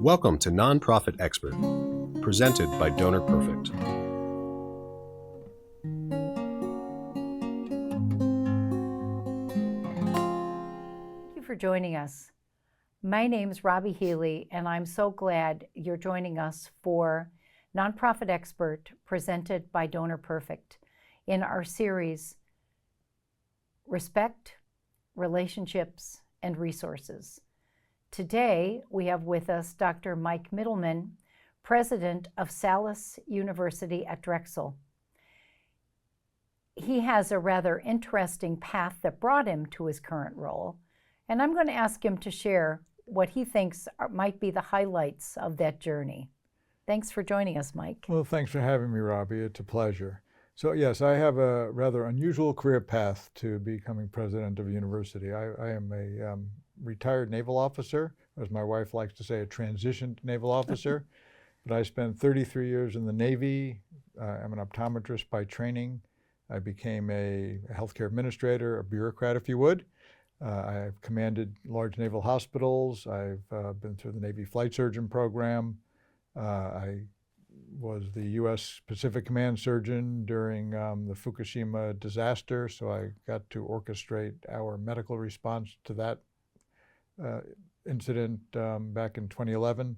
Welcome to Nonprofit Expert, presented by Donor Perfect. Thank you for joining us. My name is Robbie Healy, and I'm so glad you're joining us for Nonprofit Expert, presented by Donor Perfect, in our series, Respect, Relationships, and Resources. Today, we have with us Dr. Mike Mittelman, president of Salus University at Drexel. He has a rather interesting path that brought him to his current role, and I'm going to ask him to share what he thinks might be the highlights of that journey. Thanks for joining us, Mike. Well, thanks for having me, Robbie. It's a pleasure. So yes, I have a rather unusual career path to becoming president of a university. I am a retired naval officer, as my wife likes to say, a transitioned naval officer. But I spent 33 years in the Navy. I'm an optometrist by training. I became a healthcare administrator, a bureaucrat, if you would. I've commanded large naval hospitals. I've been through the Navy Flight Surgeon program. I was the U.S. Pacific Command surgeon during the Fukushima disaster, so I got to orchestrate our medical response to that incident back in 2011.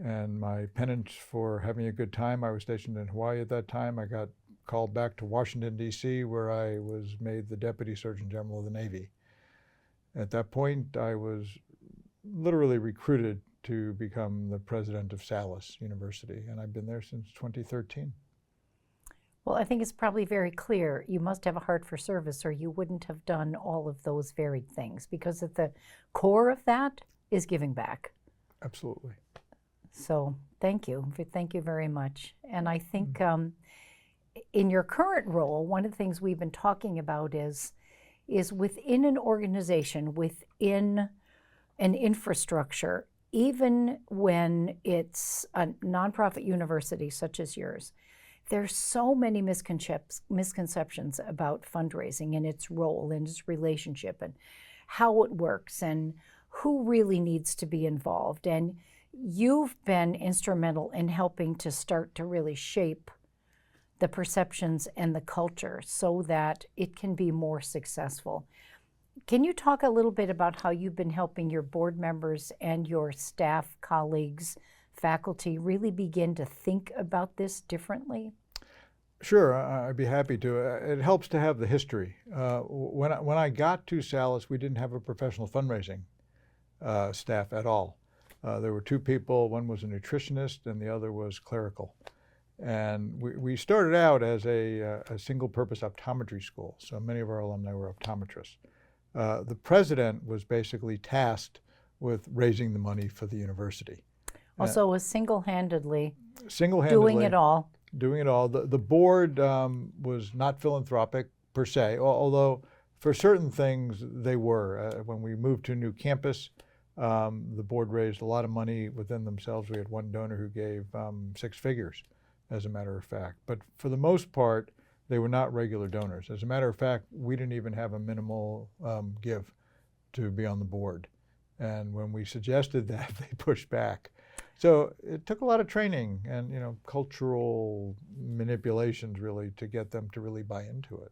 And my penance for having a good time, I was stationed in Hawaii at that time. I got called back to Washington, D.C., where I was made the Deputy Surgeon General of the Navy. At that point, I was literally recruited to become the president of Salus University, and I've been there since 2013. Well, I think it's probably very clear you must have a heart for service, or you wouldn't have done all of those varied things, because at the core of that is giving back. Absolutely. So thank you very much. And I think in your current role, one of the things we've been talking about is within an organization, within an infrastructure, even when it's a nonprofit university such as yours, there's so many misconceptions about fundraising and its role and its relationship and how it works and who really needs to be involved. And you've been instrumental in helping to start to really shape the perceptions and the culture so that it can be more successful. Can you talk a little bit about how you've been helping your board members and your staff, colleagues, faculty really begin to think about this differently? Sure, I'd be happy to. It helps to have the history. When I got to Salus, we didn't have a professional fundraising staff at all. There were two people. One was a nutritionist and the other was clerical. And we started out as a single-purpose optometry school, so many of our alumni were optometrists. The president was basically tasked with raising the money for the university. Also was single-handedly doing it all. Doing it all. The board was not philanthropic per se, although for certain things they were. When we moved to a new campus, the board raised a lot of money within themselves. We had one donor who gave 6 figures, as a matter of fact. But for the most part, they were not regular donors. As a matter of fact, we didn't even have a minimal give to be on the board. And when we suggested that, they pushed back. So it took a lot of training and cultural manipulations really to get them to really buy into it.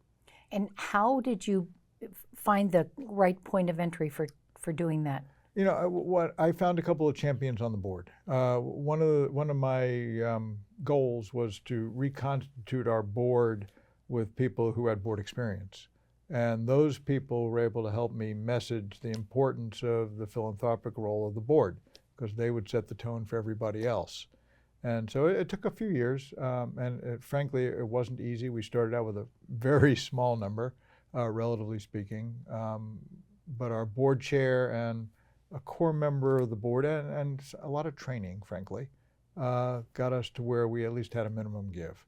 And how did you find the right point of entry for doing that? What I found a couple of champions on the board. One of my goals was to reconstitute our board with people who had board experience. And those people were able to help me message the importance of the philanthropic role of the board, because they would set the tone for everybody else. And so it took a few years, and frankly, it wasn't easy. We started out with a very small number, relatively speaking, but our board chair and a core member of the board and a lot of training, frankly, got us to where we at least had a minimum give.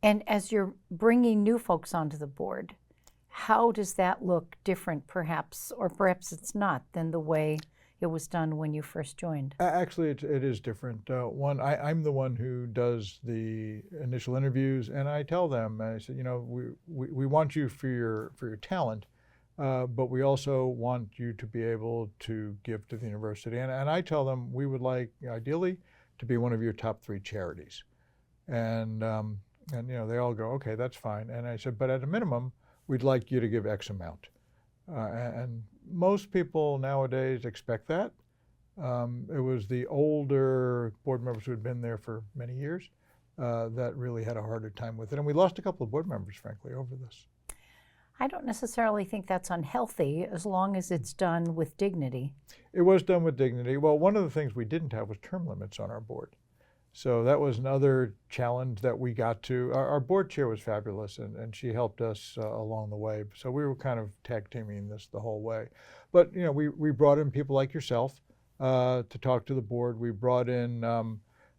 And as you're bringing new folks onto the board, how does that look different perhaps, or perhaps it's not, than the way it was done when you first joined? Actually, it is different. I'm the one who does the initial interviews, and I tell them, I said, we want you for your talent, but we also want you to be able to give to the university. And I tell them we would like, ideally, to be one of your top 3 charities. And they all go, okay, that's fine. And I said, but at a minimum, we'd like you to give X amount. And most people nowadays expect that. It was the older board members who had been there for many years that really had a harder time with it. And we lost a couple of board members, frankly, over this. I don't necessarily think that's unhealthy as long as it's done with dignity. It was done with dignity. Well, one of the things we didn't have was term limits on our board. So that was another challenge that we got to. Our board chair was fabulous, and she helped us along the way. So we were kind of tag teaming this the whole way. But we brought in people like yourself to talk to the board. We brought in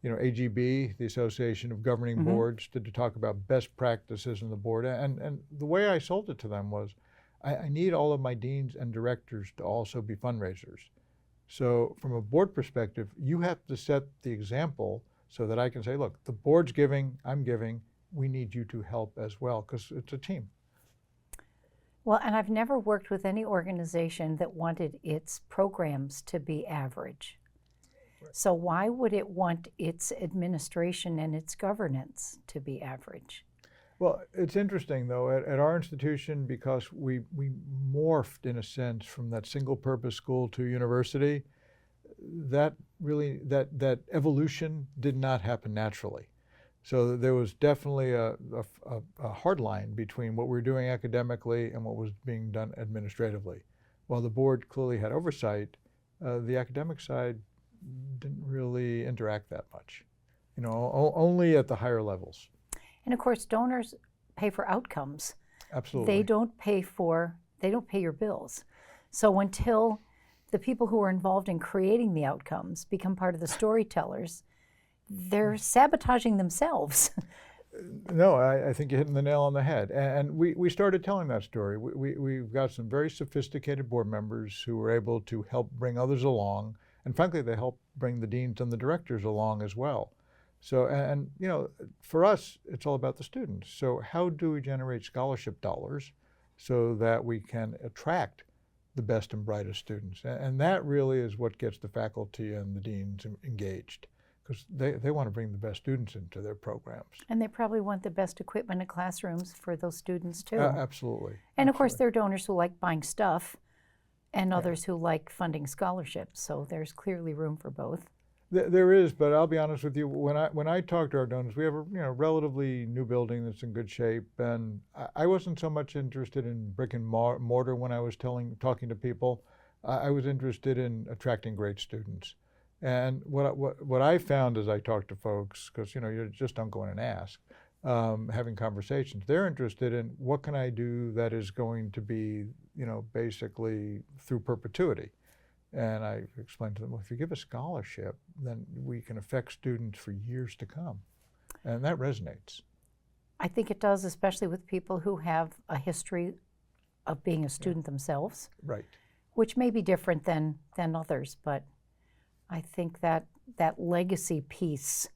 AGB, the Association of Governing Boards, to talk about best practices in the board. And the way I sold it to them was, I need all of my deans and directors to also be fundraisers. So from a board perspective, you have to set the example so that I can say, look, the board's giving, I'm giving, we need you to help as well, because it's a team. Well, and I've never worked with any organization that wanted its programs to be average. So why would it want its administration and its governance to be average? Well, it's interesting, though, at our institution, because we morphed, in a sense, from that single-purpose school to university, that evolution did not happen naturally. So there was definitely a hard line between what we were doing academically and what was being done administratively. While the board clearly had oversight, the academic side didn't really interact that much, only at the higher levels. And of course, donors pay for outcomes. Absolutely. They don't pay your bills. So until the people who are involved in creating the outcomes become part of the storytellers, they're sabotaging themselves. No, I think you're hitting the nail on the head. And we started telling that story. We've got some very sophisticated board members who were able to help bring others along. And frankly, they help bring the deans and the directors along as well. So, and for us, it's all about the students. So how do we generate scholarship dollars so that we can attract the best and brightest students? And that really is what gets the faculty and the deans engaged, because they want to bring the best students into their programs. And they probably want the best equipment in classrooms for those students too. Absolutely. And of course, there are donors who like buying stuff and others who like funding scholarships. So there's clearly room for both. There is, but I'll be honest with you. When I talk to our donors, we have a relatively new building that's in good shape, and I wasn't so much interested in brick and mortar when I was talking to people. I was interested in attracting great students. And what I found as I talk to folks, because you just don't go in and ask, having conversations, they're interested in what can I do that is going to be basically through perpetuity. And I explained to them, well, if you give a scholarship, then we can affect students for years to come. And that resonates. I think it does, especially with people who have a history of being a student themselves. Right. Which may be different than others, but I think that legacy piece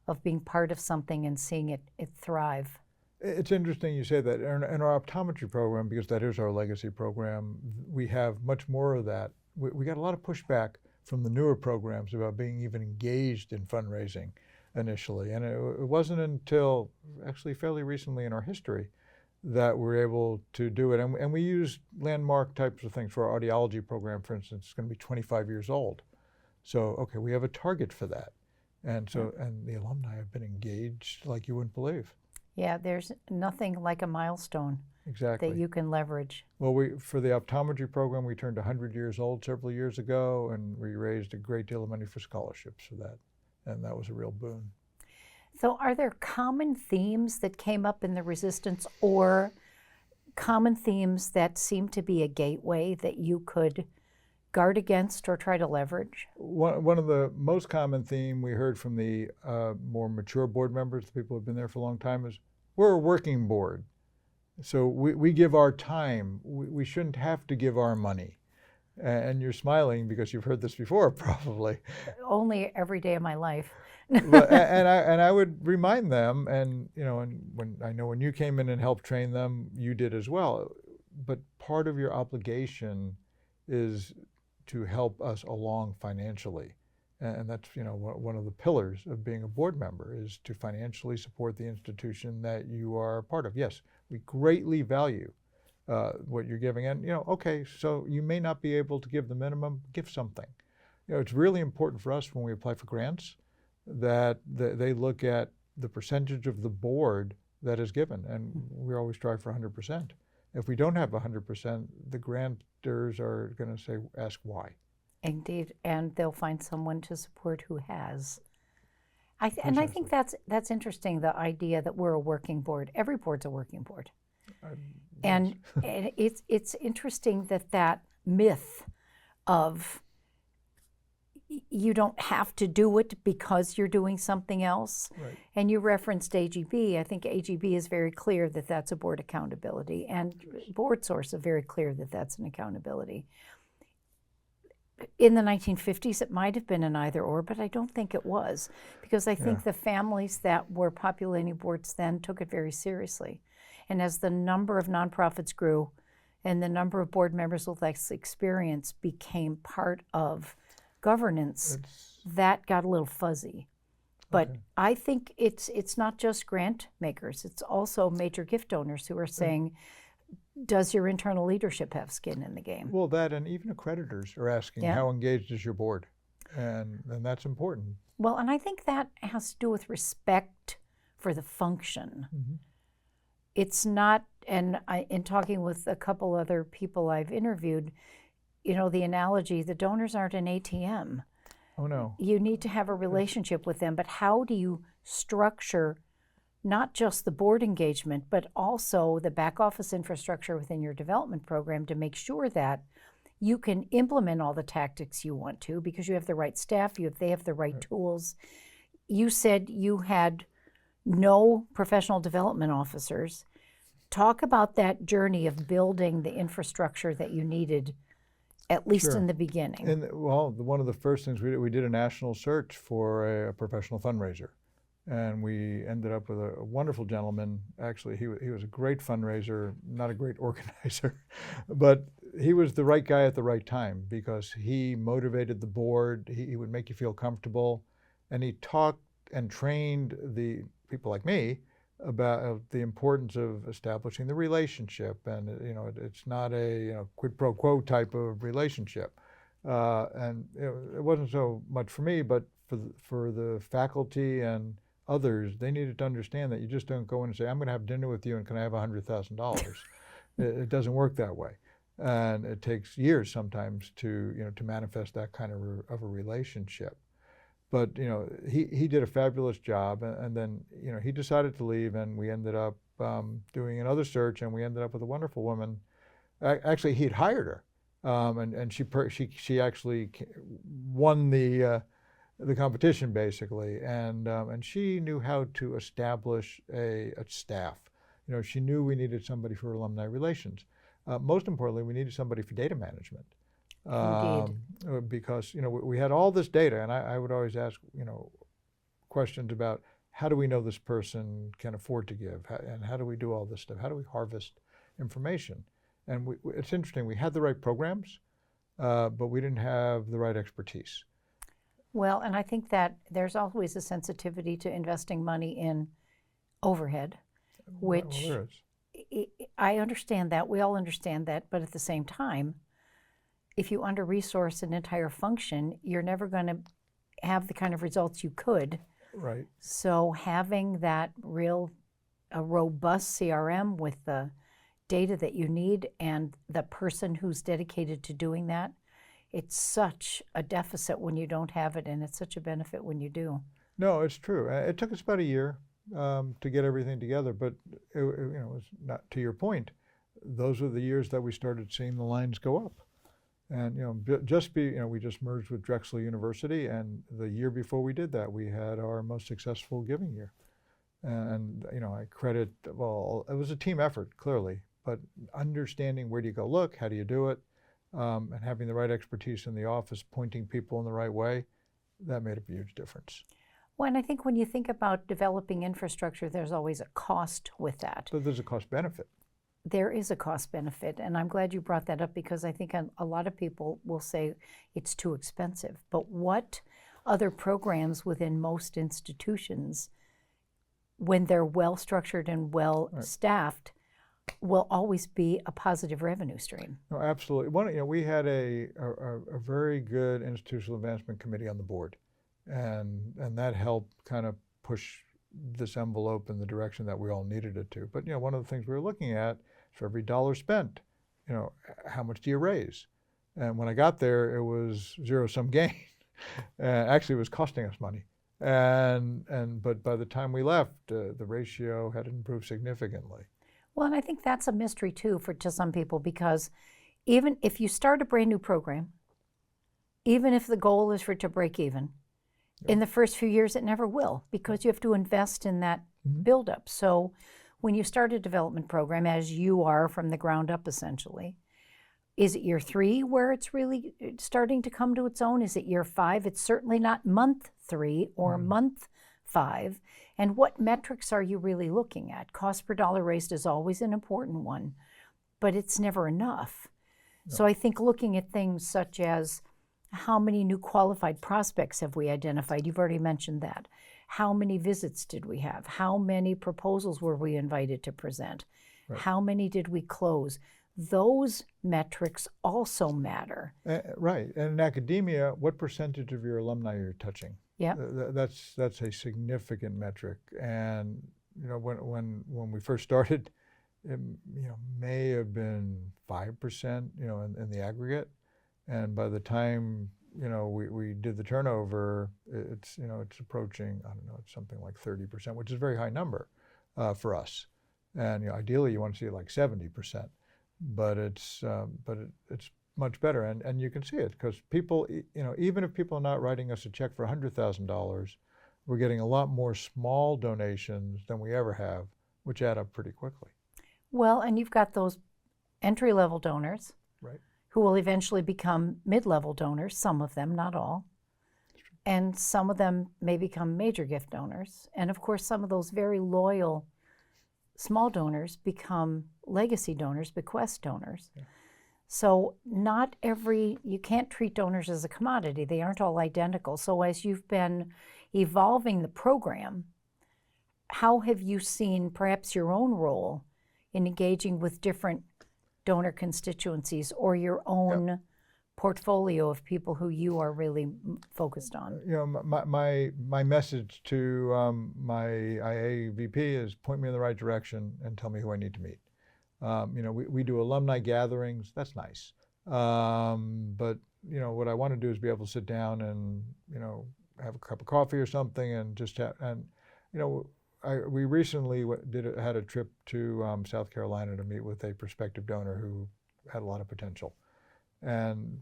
of being part of something and seeing it thrive. It's interesting you say that. In our optometry program, because that is our legacy program, we have much more of that. We got a lot of pushback from the newer programs about being even engaged in fundraising initially. And it wasn't until actually fairly recently in our history that we're able to do it. And we use landmark types of things. For our audiology program, for instance, it's going to be 25 years old. So, okay, we have a target for that. And so, and the alumni have been engaged like you wouldn't believe. Yeah, there's nothing like a milestone. Exactly. That you can leverage. Well, for the optometry program, we turned 100 years old several years ago, and we raised a great deal of money for scholarships for that. And that was a real boon. So are there common themes that came up in the resistance, or common themes that seem to be a gateway that you could guard against or try to leverage? One of the most common theme we heard from the more mature board members, the people who have been there for a long time, is we're a working board. So we give our time. We shouldn't have to give our money. And you're smiling because you've heard this before, probably. Only every day of my life. and I would remind them, and when you came in and helped train them, you did as well. but part of your obligation is to help us along financially. And that's, one of the pillars of being a board member is to financially support the institution that you are a part of. Yes, we greatly value what you're giving. And, okay, so you may not be able to give the minimum, give something. It's really important for us when we apply for grants that they look at the percentage of the board that is given. And we always strive for 100%. If we don't have 100%, the grantors are going to ask why. Indeed, and they'll find someone to support who has. Precisely. I think that's interesting, the idea that we're a working board. Every board's a working board. And it's interesting that myth of you don't have to do it because you're doing something else. Right. And you referenced AGB. I think AGB is very clear that that's a board accountability, and Board Source is very clear that that's an accountability. In the 1950s, it might have been an either or, but I don't think it was, because I think the families that were populating boards then took it very seriously. And as the number of nonprofits grew and the number of board members with less experience became part of governance, that got a little fuzzy. But I think it's not just grant makers, it's also major gift donors who are saying, does your internal leadership have skin in the game? Well, that, and even accreditors are asking, how engaged is your board? And that's important. Well, and I think that has to do with respect for the function. Mm-hmm. It's not, and in talking with a couple other people I've interviewed, the analogy, the donors aren't an ATM. Oh, no. You need to have a relationship with them, but how do you structure not just the board engagement, but also the back office infrastructure within your development program to make sure that you can implement all the tactics you want to, because you have the right staff, they have the right tools. You said you had no professional development officers. Talk about that journey of building the infrastructure that you needed, at least in the beginning. And one of the first things we did a national search for a professional fundraiser. And we ended up with a wonderful gentleman. Actually, he was a great fundraiser, not a great organizer, but he was the right guy at the right time, because he motivated the board. He would make you feel comfortable, and he taught and trained the people like me about the importance of establishing the relationship. And it's not a quid pro quo type of relationship. And it wasn't so much for me, but for the faculty and others, they needed to understand that you just don't go in and say, I'm going to have dinner with you and can I have $100,000? It doesn't work that way. And it takes years sometimes to manifest that kind of a relationship. But he did a fabulous job, and then he decided to leave, and we ended up doing another search, and we ended up with a wonderful woman. Actually, he had hired her, and she actually won the competition, basically, and she knew how to establish a staff. She knew we needed somebody for alumni relations. Most importantly, we needed somebody for data management. Because we had all this data, and I would always ask questions about, how do we know this person can afford to give, and how do we do all this stuff? How do we harvest information? And it's interesting, we had the right programs, but we didn't have the right expertise. Well, and I think that there's always a sensitivity to investing money in overhead, which I understand that, we all understand that, but at the same time, if you under-resource an entire function, you're never going to have the kind of results you could. Right. So having that a robust CRM with the data that you need and the person who's dedicated to doing that, it's such a deficit when you don't have it, and it's such a benefit when you do. No, it's true. It took us about a year to get everything together, but it was not, to your point, those were the years that we started seeing the lines go up. And we just merged with Drexel University, and the year before we did that, we had our most successful giving year. And I credit, it was a team effort, clearly, but understanding where do you go look, how do you do it, and having the right expertise in the office, pointing people in the right way, that made a huge difference. Well, and I think when you think about developing infrastructure, there's always a cost with that. So there's a cost benefit. there is a cost benefit, and I'm glad you brought that up because I think a lot of people will say it's too expensive. But what other programs within most institutions, when they're well structured and well staffed, will always be a positive revenue stream? No, absolutely. We had a very good institutional advancement committee on the board, and that helped kind of push this envelope in the direction that we all needed it to. But one of the things we were looking at, for every dollar spent, how much do you raise? And when I got there, it was zero-sum game. Actually, it was costing us money. But by the time we left, the ratio had improved significantly. Well, and I think that's a mystery too to some people, because even if you start a brand new program, even if the goal is for it to break even, in the first few years it never will, because you have to invest in that buildup. So when you start a development program, as you are from the ground up essentially, is it year 3 where it's really starting to come to its own? Is it year 5? It's certainly not month 3 or month 5. And what metrics are you really looking at? Cost per dollar raised is always an important one, but it's never enough. No. So I think looking at things such as how many new qualified prospects have we identified? You've already mentioned that. How many visits did we have? How many proposals were we invited to present? Right. How many did we close? Those metrics also matter. Right. And in academia, what percentage of your alumni are you touching? Yeah. That's a significant metric. And when we first started, it may have been 5%, in the aggregate. And by the time we did the turnover, it's approaching, I don't know, it's something like 30%, which is a very high number for us. And ideally you want to see it like 70%, but it's much better. And you can see it because people, even if people are not writing us a check for $100,000, we're getting a lot more small donations than we ever have, which add up pretty quickly. Well, and you've got those entry-level donors, right, who will eventually become mid-level donors, some of them, not all. And some of them may become major gift donors. And of course, some of those very loyal small donors become legacy donors, bequest donors. Yeah. So you can't treat donors as a commodity. They aren't all identical. So as you've been evolving the program, how have you seen perhaps your own role in engaging with different donor constituencies or your own portfolio of people who you are really focused on? My message to my IA VP is point me in the right direction and tell me who I need to meet. We do alumni gatherings. That's nice. But what I want to do is be able to sit down and have a cup of coffee or something and just we recently had a trip to South Carolina to meet with a prospective donor who had a lot of potential. And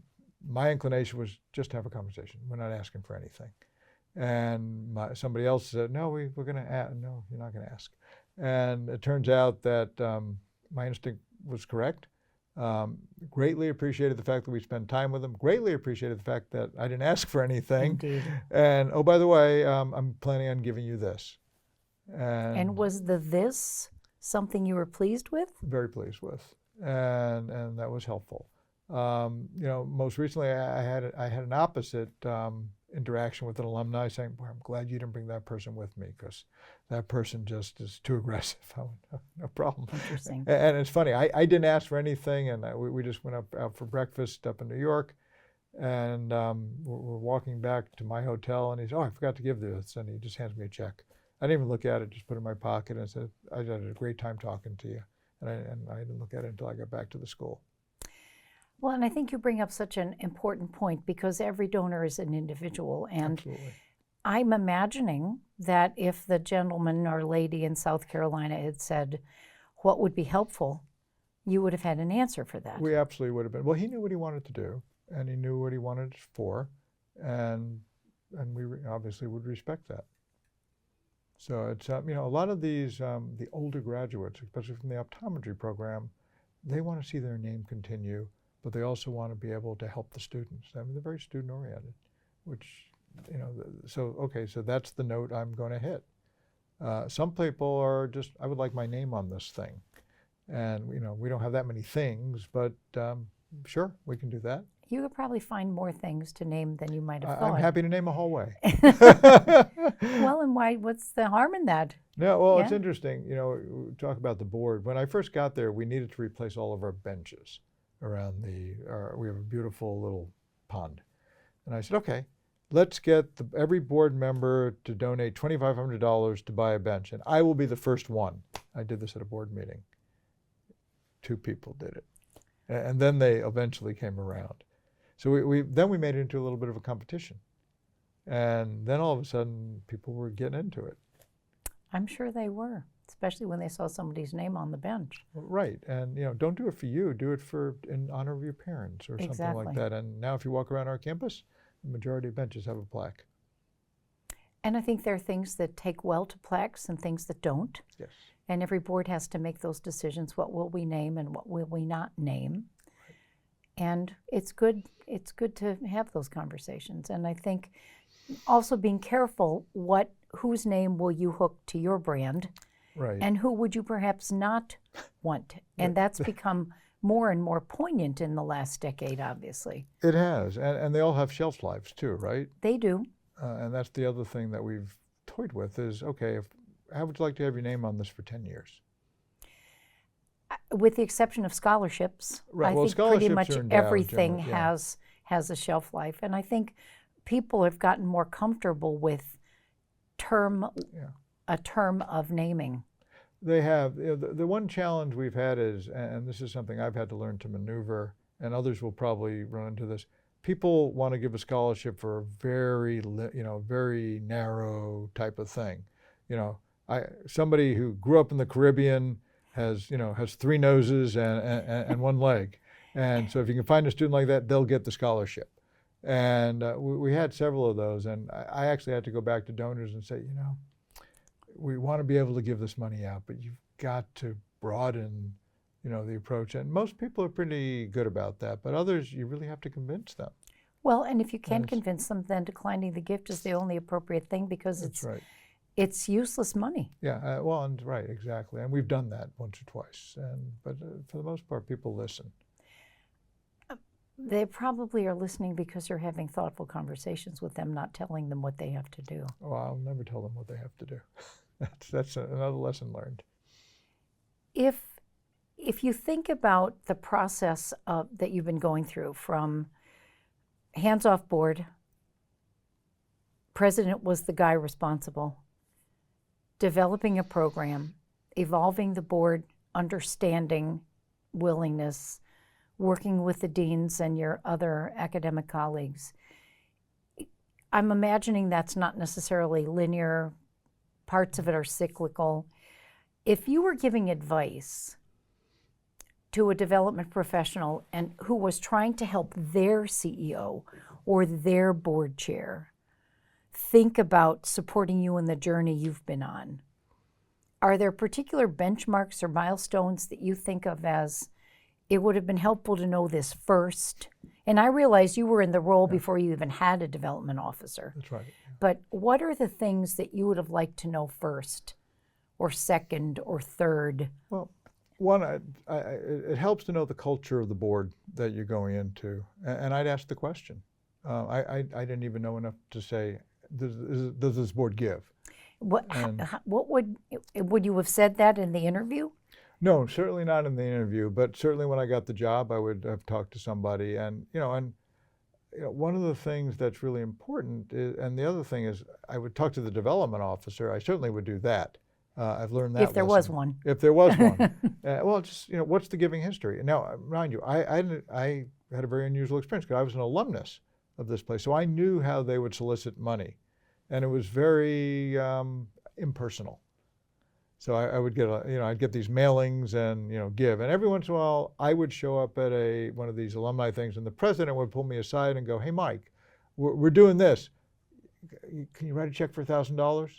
my inclination was just to have a conversation. We're not asking for anything. And somebody else said, no, we're going to ask. No, you're not going to ask. And it turns out that my instinct was correct. Greatly appreciated the fact that we spent time with them. Greatly appreciated the fact that I didn't ask for anything. Indeed. And oh, by the way, I'm planning on giving you this. And was this something you were pleased with? Very pleased with, and that was helpful. Most recently I had an opposite interaction with an alumni saying, boy, I'm glad you didn't bring that person with me because that person just is too aggressive. I went, no problem. Interesting. And it's funny, I didn't ask for anything, and we just went out for breakfast up in New York, and we're walking back to my hotel, and he said, oh, I forgot to give this, and he just hands me a check. I didn't even look at it, just put it in my pocket and said, I had a great time talking to you. And I didn't look at it until I got back to the school. Well, and I think you bring up such an important point because every donor is an individual. And absolutely. I'm imagining that if the gentleman or lady in South Carolina had said, what would be helpful, you would have had an answer for that. We absolutely would have been. Well, he knew what he wanted to do, and he knew what he wanted it for, and we obviously would respect that. So it's, a lot of these, the older graduates, especially from the optometry program, they want to see their name continue, but they also want to be able to help the students. I mean, they're very student-oriented, which, so that's the note I'm going to hit. Some people are just, I would like my name on this thing. And we don't have that many things, but sure, we can do that. You could probably find more things to name than you might have I'm thought. happy to name a hallway. Well, and what's the harm in that? No, well, it's Yeah. interesting. We talk about the board. When I first got there, we needed to replace all of our benches around we have a beautiful little pond. And I said, okay, let's get every board member to donate $2,500 to buy a bench. And I will be the first one. I did this at a board meeting. 2 people did it. And then they eventually came around. So we made it into a little bit of a competition. And then all of a sudden, people were getting into it. I'm sure they were, especially when they saw somebody's name on the bench. Right. And, don't do it for you. Do it in honor of your parents or something like that. And now if you walk around our campus, the majority of benches have a plaque. And I think there are things that take well to plaques and things that don't. Yes. And every board has to make those decisions. What will we name and what will we not name? And it's good to have those conversations. And I think also being careful, whose name will you hook to your brand? Right. And who would you perhaps not want? And that's become more and more poignant in the last decade, obviously. It has. And they all have shelf lives too, right? They do. And that's the other thing that we've toyed with is, okay, how would you like to have your name on this for 10 years? With the exception of scholarships, Right. I well, think pretty much scholarships are endowed everything generally, yeah. has a shelf life. And I think people have gotten more comfortable with a term of naming. They have. The one challenge we've had is, and this is something I've had to learn to maneuver, and others will probably run into this, people want to give a scholarship for a very narrow type of thing. Somebody who grew up in the Caribbean has 3 noses and 1 leg. And so if you can find a student like that, they'll get the scholarship. And we had several of those. And I actually had to go back to donors and say, we want to be able to give this money out, but you've got to broaden, the approach. And most people are pretty good about that, but others, you really have to convince them. Well, and if you can't convince them, then declining the gift is the only appropriate thing because That's right. It's useless money. Yeah, right, exactly. And we've done that once or twice. But for the most part, people listen. They probably are listening because you're having thoughtful conversations with them, not telling them what they have to do. Oh, I'll never tell them what they have to do. That's another lesson learned. If you think about the process that you've been going through from hands-off board, president was the guy responsible, developing a program, evolving the board, understanding willingness, working with the deans and your other academic colleagues. I'm imagining that's not necessarily linear. Parts of it are cyclical. If you were giving advice to a development professional and who was trying to help their CEO or their board chair think about supporting you in the journey you've been on, are there particular benchmarks or milestones that you think of as it would have been helpful to know this first? And I realize you were in the role before you even had a development officer. That's right. Yeah. But what are the things that you would have liked to know first or second or third? Well, one, it helps to know the culture of the board that you're going into. And I'd ask the question. I didn't even know enough to say, does this board give? What would you have said that in the interview? No, certainly not in the interview, but certainly when I got the job, I would have talked to somebody. And one of the things that's really important is, and the other thing is, I would talk to the development officer. I certainly would do that. I've learned that. If there was one. If there was one. Well, just what's the giving history? Now, mind you, I had a very unusual experience because I was an alumnus of this place, so I knew how they would solicit money, and it was very impersonal. So I would get I'd get these mailings and give, and every once in a while I would show up at one of these alumni things, and the president would pull me aside and go, "Hey, Mike, we're doing this. Can you write a check for $1,000?"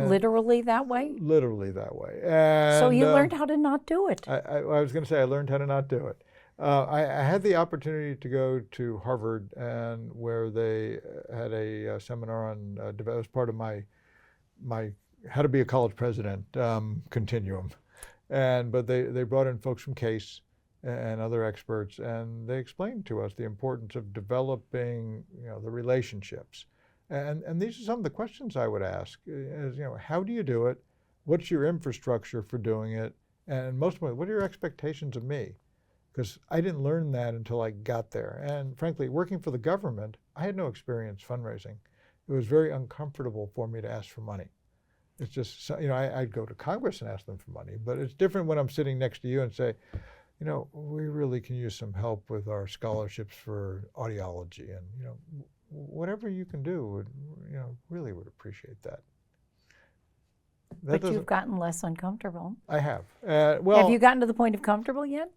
Literally that way? Literally that way. And, so you learned how to not do it. I was going to say I learned how to not do it. I had the opportunity to go to Harvard, and where they had a seminar on as part of my how to be a college president continuum. But they brought in folks from CASE and other experts, and they explained to us the importance of developing, the relationships. And these are some of the questions I would ask is, how do you do it? What's your infrastructure for doing it? And most importantly, what are your expectations of me? Because I didn't learn that until I got there. And frankly, working for the government, I had no experience fundraising. It was very uncomfortable for me to ask for money. It's just, I'd go to Congress and ask them for money, but it's different when I'm sitting next to you and say, we really can use some help with our scholarships for audiology, and whatever you can do would, really would appreciate that. But you've gotten less uncomfortable. I have. Have you gotten to the point of comfortable yet?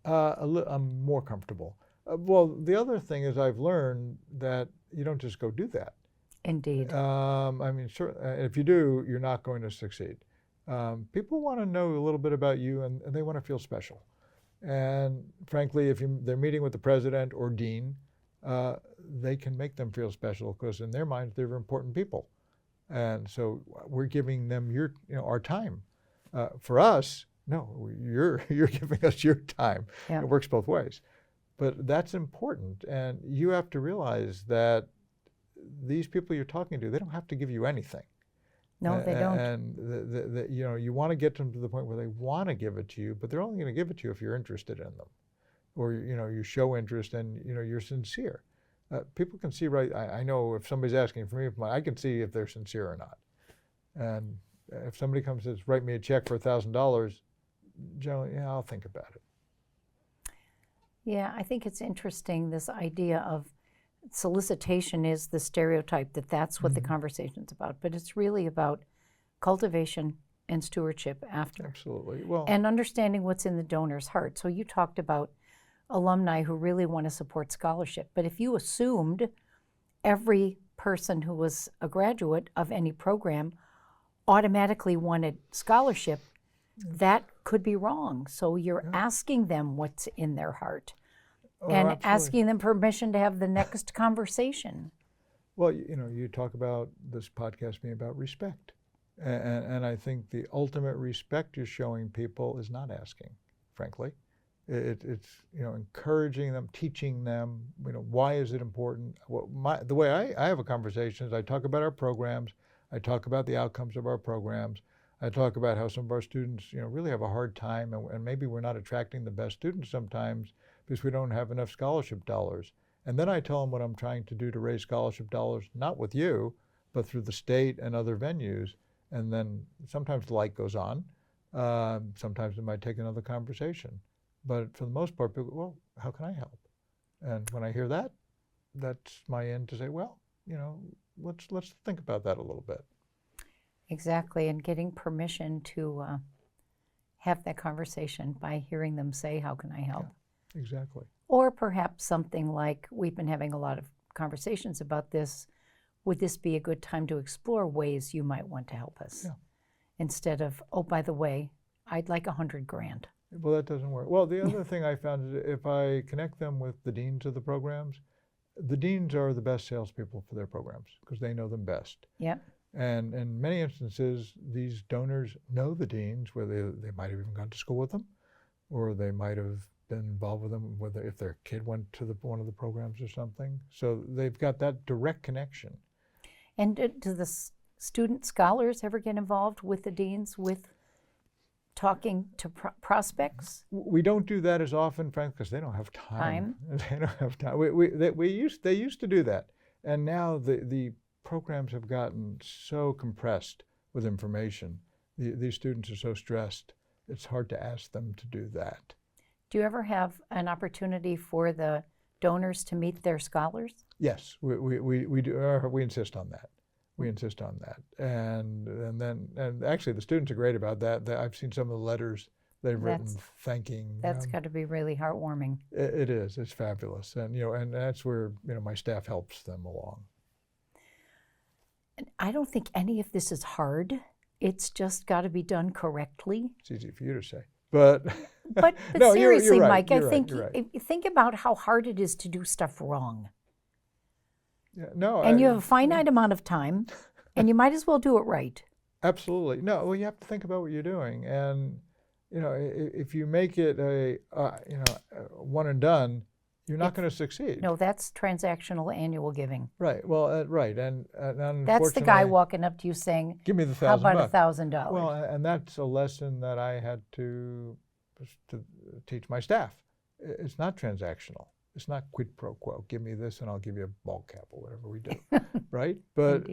I'm more comfortable. Well, the other thing is I've learned that you don't just go do that. Indeed. If you do, you're not going to succeed. People want to know a little bit about you, and they want to feel special. And frankly, if they're meeting with the president or dean, they can make them feel special because in their minds, they're important people. And so we're giving them our time. For us, no, you're giving us your time. Yeah. It works both ways. But that's important. And you have to realize that these people you're talking to, they don't have to give you anything. No, they don't. And you want to get them to the point where they want to give it to you, but they're only going to give it to you if you're interested in them, or you show interest and you're sincere. People can see right. I know if somebody's asking for me, I can see if they're sincere or not. And if somebody comes and says, "Write me a check for $1,000," generally, I'll think about it. Yeah, I think it's interesting, this idea of solicitation is the stereotype that that's what the conversation's about, but it's really about cultivation and stewardship after. Absolutely. Well, and understanding what's in the donor's heart. So you talked about alumni who really want to support scholarship, but if you assumed every person who was a graduate of any program automatically wanted scholarship, that could be wrong. So you're asking them what's in their heart. And absolutely. Asking them permission to have the next conversation. Well, you talk about this podcast being about respect. And I think the ultimate respect you're showing people is not asking, frankly. It's encouraging them, teaching them, why is it important? The way I have a conversation is I talk about our programs, I talk about the outcomes of our programs, I talk about how some of our students really have a hard time, and maybe we're not attracting the best students sometimes because we don't have enough scholarship dollars. And then I tell them what I'm trying to do to raise scholarship dollars, not with you, but through the state and other venues. And then sometimes the light goes on. Sometimes it might take another conversation. But for the most part, people go, well, how can I help? And when I hear that, that's my end to say, well, let's think about that a little bit. Exactly, and getting permission to have that conversation by hearing them say, how can I help? Yeah, exactly. Or perhaps something like, we've been having a lot of conversations about this, would this be a good time to explore ways you might want to help us? Yeah. Instead of, oh, by the way, I'd like $100,000. Well, that doesn't work. Well, the other thing I found is if I connect them with the deans of the programs, the deans are the best salespeople for their programs because they know them best. Yeah. And in many instances, these donors know the deans, whether they might have even gone to school with them, or they might have been involved with them, whether if their kid went to one of the programs or something. So they've got that direct connection. And do the student scholars ever get involved with the deans with talking to prospects? We don't do that as often, frankly, because they don't have time. They don't have time. They used to do that, and now the programs have gotten so compressed with information. These students are so stressed. It's hard to ask them to do that. Do you ever have an opportunity for the donors to meet their scholars? Yes, we do. We insist on that. We insist on that, and actually the students are great about that. I've seen some of the letters they've written thanking. That's got to be really heartwarming. It is. It's fabulous, and and that's where my staff helps them along. And I don't think any of this is hard. It's just got to be done correctly. It's easy for you to say, but no, seriously, you're right, Mike, I think think about how hard it is to do stuff wrong. Yeah, no, and you have a finite amount of time, and you might as well do it right. Absolutely. No, well, you have to think about what you're doing. And if you make it a one and done, you're not going to succeed. No, that's transactional annual giving. Right. Well, right, and That's the guy walking up to you saying, "Give me the $1,000." How about $1,000? Well, and that's a lesson that I had to teach my staff. It's not transactional. It's not quid pro quo. Give me this, and I'll give you a ball cap or whatever we do, right? But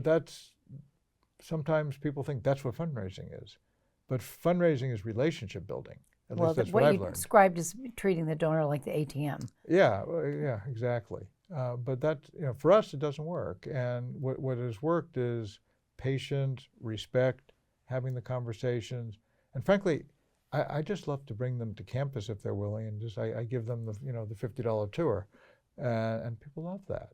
that's sometimes people think that's what fundraising is, but fundraising is relationship building. At least that's what I've learned. What you described is treating the donor like the ATM. Yeah, exactly. But that, for us, it doesn't work. And what has worked is patience, respect, having the conversations, and frankly, I just love to bring them to campus if they're willing, and I give them the $50 tour, and people love that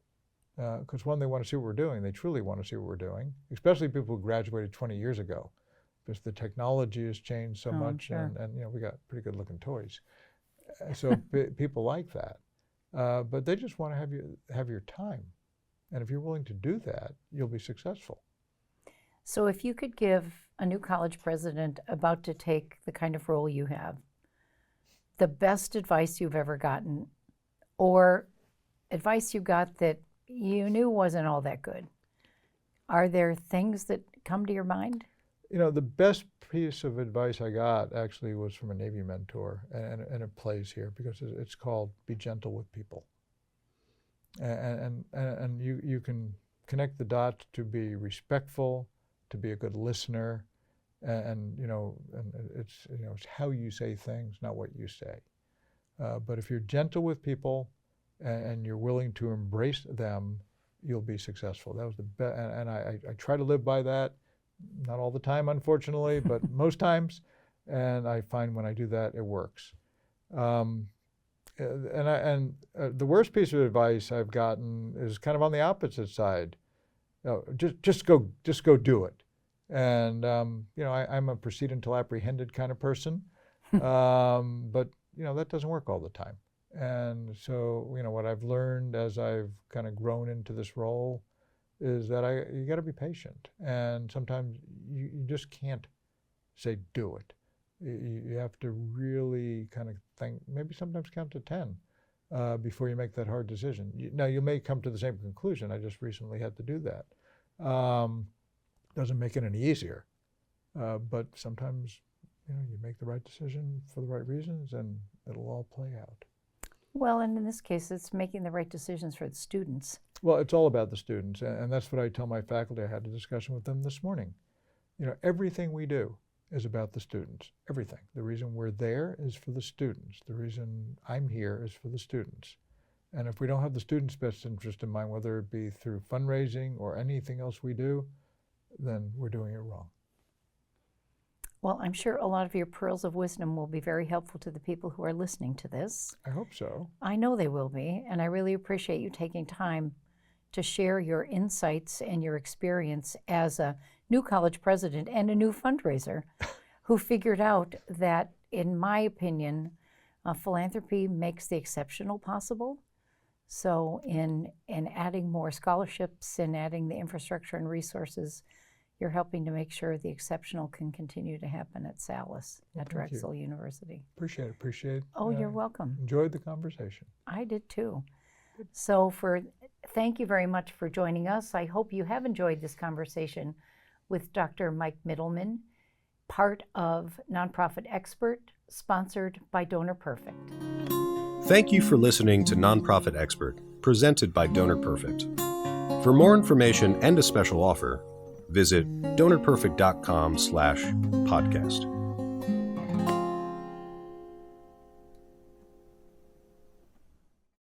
because one, they want to see what we're doing. They truly want to see what we're doing, especially people who graduated 20 years ago. Because the technology has changed so much, sure. and we got pretty good looking toys, so people like that. But they just want to have your time, and if you're willing to do that, you'll be successful. So if you could give a new college president about to take the kind of role you have, the best advice you've ever gotten, or advice you got that you knew wasn't all that good, are there things that come to your mind? The best piece of advice I got actually was from a Navy mentor, and it plays here because it's called "Be gentle with people," and you can connect the dots to be respectful, to be a good listener, and it's how you say things, not what you say. But if you're gentle with people and you're willing to embrace them, you'll be successful. That was the best, and I try to live by that. Not all the time, unfortunately, but most times. And I find when I do that, it works. The worst piece of advice I've gotten is kind of on the opposite side. Just go do it. And I'm a proceed until apprehended kind of person, but that doesn't work all the time. And so what I've learned as I've kind of grown into this role is that you got to be patient, and sometimes you just can't say do it. You have to really kind of think, maybe sometimes count to 10 before you make that hard decision. Now you may come to the same conclusion. I just recently had to do that. Doesn't make it any easier, but sometimes you make the right decision for the right reasons, and it'll all play out. Well, and in this case, it's making the right decisions for the students. Well, it's all about the students, and that's what I tell my faculty. I had a discussion with them this morning. Everything we do is about the students, everything. The reason we're there is for the students. The reason I'm here is for the students. And if we don't have the students' best interest in mind, whether it be through fundraising or anything else we do, then we're doing it wrong. Well, I'm sure a lot of your pearls of wisdom will be very helpful to the people who are listening to this. I hope so. I know they will be, and I really appreciate you taking time to share your insights and your experience as a new college president and a new fundraiser who figured out that, in my opinion, philanthropy makes the exceptional possible. So in adding more scholarships and adding the infrastructure and resources, you're helping to make sure the exceptional can continue to happen at Salis, at Drexel University. Appreciate it. Oh, you're welcome. Enjoyed the conversation. I did too. So thank you very much for joining us. I hope you have enjoyed this conversation with Dr. Mike Mittelman, part of Nonprofit Expert, sponsored by Donor Perfect. Thank you for listening to Nonprofit Expert, presented by Donor Perfect. For more information and a special offer, visit donorperfect.com/podcast.